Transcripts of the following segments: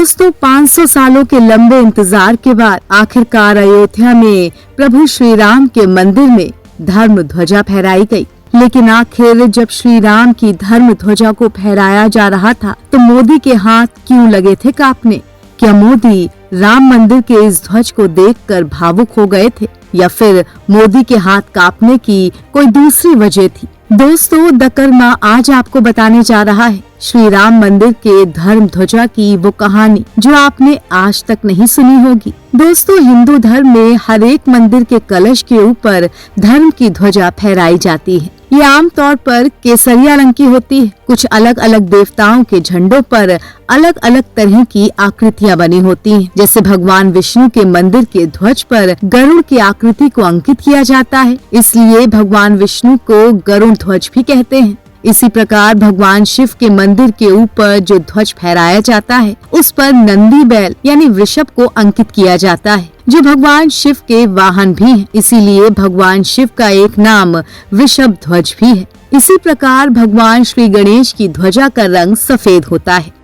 दोस्तों 500 सालों के लंबे इंतजार के बाद आखिरकार अयोध्या में प्रभु श्री राम के मंदिर में धर्म ध्वजा फहराई गई। लेकिन आखिर जब श्री राम की धर्म ध्वजा को फहराया जा रहा था तो मोदी के हाथ क्यों लगे थे कांपने? क्या मोदी राम मंदिर के इस ध्वज को देखकर भावुक हो गए थे या फिर मोदी के हाथ कांपने की कोई दूसरी वजह थी? दोस्तों द कर्मा आज आपको बताने जा रहा है श्री राम मंदिर के धर्म ध्वजा की वो कहानी जो आपने आज तक नहीं सुनी होगी। दोस्तों हिंदू धर्म में हर एक मंदिर के कलश के ऊपर धर्म की ध्वजा फहराई जाती है। ये आमतौर पर केसरिया रंग की होती है। कुछ अलग अलग देवताओं के झंडों पर अलग अलग तरह की आकृतियां बनी होती हैं। जैसे भगवान विष्णु के मंदिर के ध्वज पर गरुड़ की आकृति को अंकित किया जाता है, इसलिए भगवान विष्णु को गरुड़ ध्वज भी कहते हैं। इसी प्रकार भगवान शिव के मंदिर के ऊपर जो ध्वज फहराया जाता है उस पर नंदी बैल यानी वृषभ को अंकित किया जाता है, जो भगवान शिव के वाहन भी हैं। इसीलिए भगवान शिव का एक नाम वृषभ ध्वज भी है। इसी प्रकार भगवान श्री गणेश की ध्वजा का रंग सफेद होता है।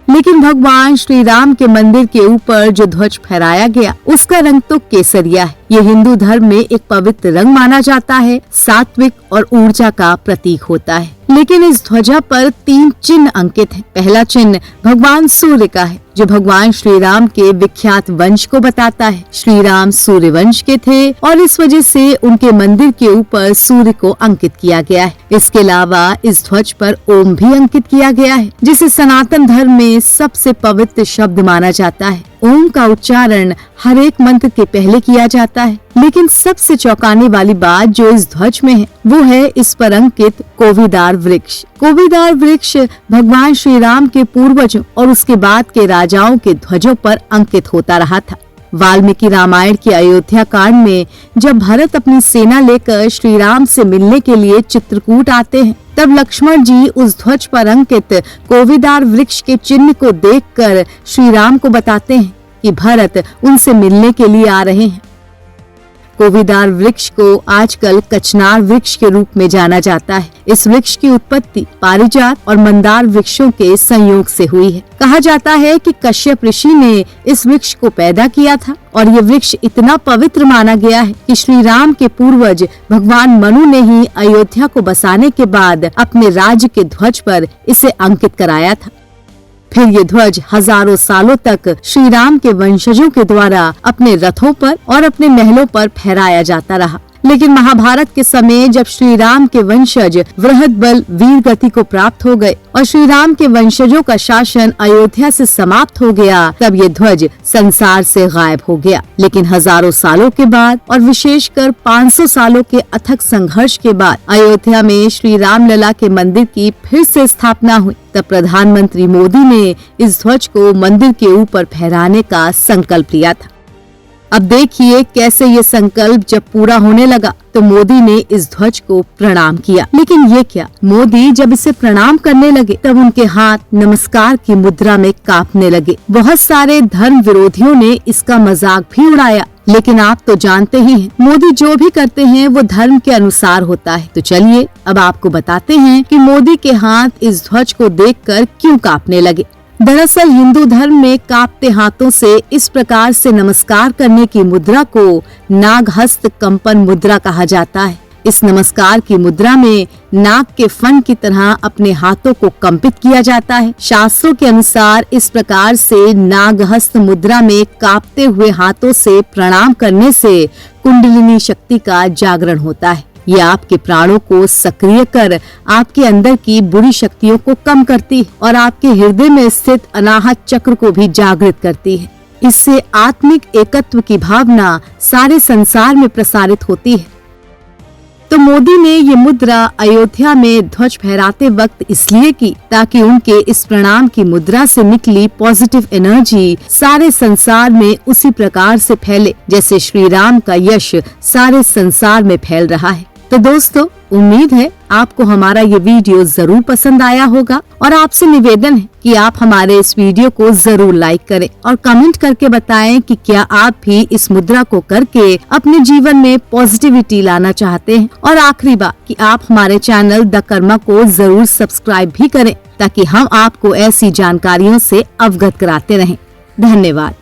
लेकिन भगवान श्री राम के मंदिर के ऊपर जो ध्वज फहराया गया उसका रंग तो केसरिया है। ये हिंदू धर्म में एक पवित्र रंग माना जाता है, सात्विक और ऊर्जा का प्रतीक होता है। लेकिन इस ध्वजा पर 3 चिन्ह अंकित हैं। पहला चिन्ह भगवान सूर्य का है, जो भगवान श्री राम के विख्यात वंश को बताता है। श्री राम सूर्य वंश के थे और इस वजह से उनके मंदिर के ऊपर सूर्य को अंकित किया गया है। इसके अलावा इस ध्वज पर ओम भी अंकित किया गया है, जिसे सनातन धर्म में सबसे पवित्र शब्द माना जाता है। ओम का उच्चारण हर एक मंत्र के पहले किया जाता है। लेकिन सबसे चौंकाने वाली बात जो इस ध्वज में है वो है इस पर अंकित कोविदार वृक्ष। कोविदार वृक्ष भगवान श्री राम के पूर्वजों और उसके बाद के राजाओं के ध्वजों पर अंकित होता रहा था। वाल्मीकि रामायण के अयोध्या कांड में जब भरत अपनी सेना लेकर श्री राम से मिलने के लिए चित्रकूट आते हैं, तब लक्ष्मण जी उस ध्वज पर अंकित कोविदार वृक्ष के चिन्ह को देखकर श्री राम को बताते हैं कि भरत उनसे मिलने के लिए आ रहे हैं। कोविदार वृक्ष को आजकल कचनार वृक्ष के रूप में जाना जाता है। इस वृक्ष की उत्पत्ति पारिजात और मंदार वृक्षों के संयोग से हुई है। कहा जाता है कि कश्यप ऋषि ने इस वृक्ष को पैदा किया था और ये वृक्ष इतना पवित्र माना गया है कि श्री राम के पूर्वज भगवान मनु ने ही अयोध्या को बसाने के बाद अपने राज्य के ध्वज पर इसे अंकित कराया था। फिर ये ध्वज हजारों सालों तक श्री राम के वंशजों के द्वारा अपने रथों पर और अपने महलों पर फहराया जाता रहा। लेकिन महाभारत के समय जब श्री राम के वंशज बृहद्बल वीर गति को प्राप्त हो गए और श्री राम के वंशजों का शासन अयोध्या से समाप्त हो गया, तब ये ध्वज संसार से गायब हो गया। लेकिन हजारों सालों के बाद और विशेषकर 500 सालों के अथक संघर्ष के बाद अयोध्या में श्री राम लला के मंदिर की फिर से स्थापना हुई। तब प्रधानमंत्री मोदी ने इस ध्वज को मंदिर के ऊपर फहराने का संकल्प लिया था। अब देखिए कैसे ये संकल्प जब पूरा होने लगा तो मोदी ने इस ध्वज को प्रणाम किया। लेकिन ये क्या, मोदी जब इसे प्रणाम करने लगे तब उनके हाथ नमस्कार की मुद्रा में कांपने लगे। बहुत सारे धर्म विरोधियों ने इसका मजाक भी उड़ाया। लेकिन आप तो जानते ही हैं, मोदी जो भी करते हैं वो धर्म के अनुसार होता है। तो चलिए अब आपको बताते हैं कि मोदी के हाथ इस ध्वज को देखकर क्यों कांपने लगे। दरअसल हिंदू धर्म में कांपते हाथों से इस प्रकार से नमस्कार करने की मुद्रा को नागहस्त कंपन मुद्रा कहा जाता है। इस नमस्कार की मुद्रा में नाग के फन की तरह अपने हाथों को कंपित किया जाता है। शास्त्रों के अनुसार इस प्रकार से नागहस्त मुद्रा में कांपते हुए हाथों से प्रणाम करने से कुंडलिनी शक्ति का जागरण होता है। ये आपके प्राणों को सक्रिय कर आपके अंदर की बुरी शक्तियों को कम करती है और आपके हृदय में स्थित अनाहत चक्र को भी जागृत करती है। इससे आत्मिक एकत्व की भावना सारे संसार में प्रसारित होती है। तो मोदी ने ये मुद्रा अयोध्या में ध्वज फहराते वक्त इसलिए की ताकि उनके इस प्रणाम की मुद्रा से निकली पॉजिटिव एनर्जी सारे संसार में उसी प्रकार से फैले जैसे श्री राम का यश सारे संसार में फैल रहा है। तो दोस्तों, उम्मीद है आपको हमारा ये वीडियो जरूर पसंद आया होगा और आपसे निवेदन है कि आप हमारे इस वीडियो को जरूर लाइक करें और कमेंट करके बताएं कि क्या आप भी इस मुद्रा को करके अपने जीवन में पॉजिटिविटी लाना चाहते हैं। और आखिरी बात कि आप हमारे चैनल द कर्मा को जरूर सब्सक्राइब भी करें ताकि हम आपको ऐसी जानकारियों से अवगत कराते रहें। धन्यवाद।